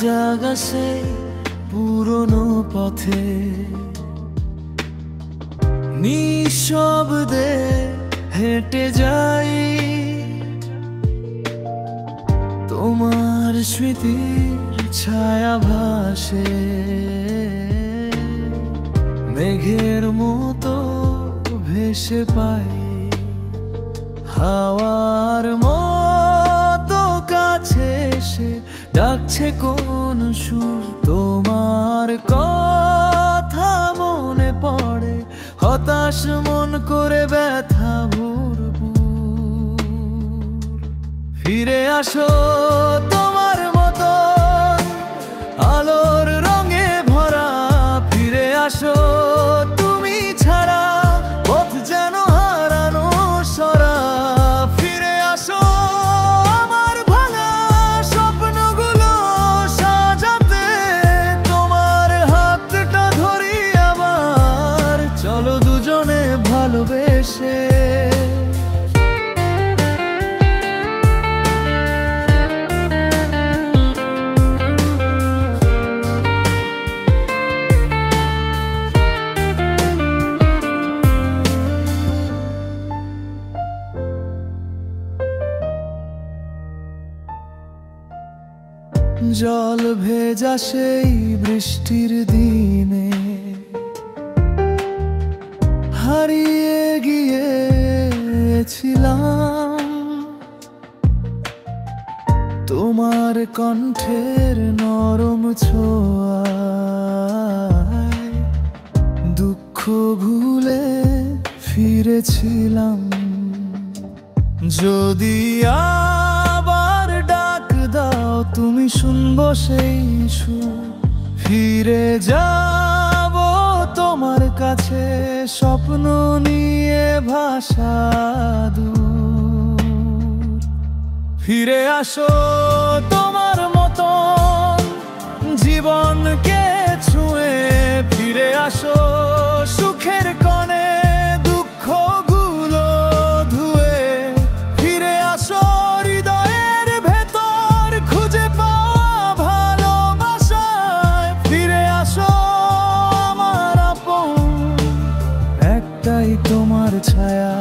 জাগা সেই পুরনো পথে, নিঃশব্দে হেঁটে যাই তোমার স্মৃতির ছায়া ভাসে মেঘের মতো ভেসে পাই, হাওয়ার মতো কাছে এসে ডাকছে কোন সুর, তোমার কথা মনে পড়ে হতাশ মন করে ব্যথা ভরপুর। ফিরে আসো তোমার মতো আলোর রঙে ভরা, ফিরে আসো তুমি ছাড়া পথ যেন হারানো সরা। ফিরে আসো আমার ভাঙা স্বপ্নগুলো সাজাতে, তোমার হাতটা ধরি আবার, চলো দুজনে ভালোবেসে। জল ভেজা সেই বৃষ্টির দিনে হারিয়ে গিয়েছিলাম তোমার কণ্ঠের নরম ছোঁয়ায়, দুঃখ ভুলে ফিরেছিলাম। যদি আবার ডাক দাও তুমি শুনবো সেই সুর, ফিরে যাব তোমার কাছে স্বপ্ন নিয়ে ভাষা দূর। ফিরে আসো তোমার মতন জীবনকে ছুঁয়ে, ফিরে আসো সুখের কণে দুঃখগুলো ধুয়ে, ফিরে আসো হৃদয়ের ভেতর খুঁজে পাওয়া ভালোবাসায়, ফিরে আসো আমার আপন একটাই তোমার ছায়া।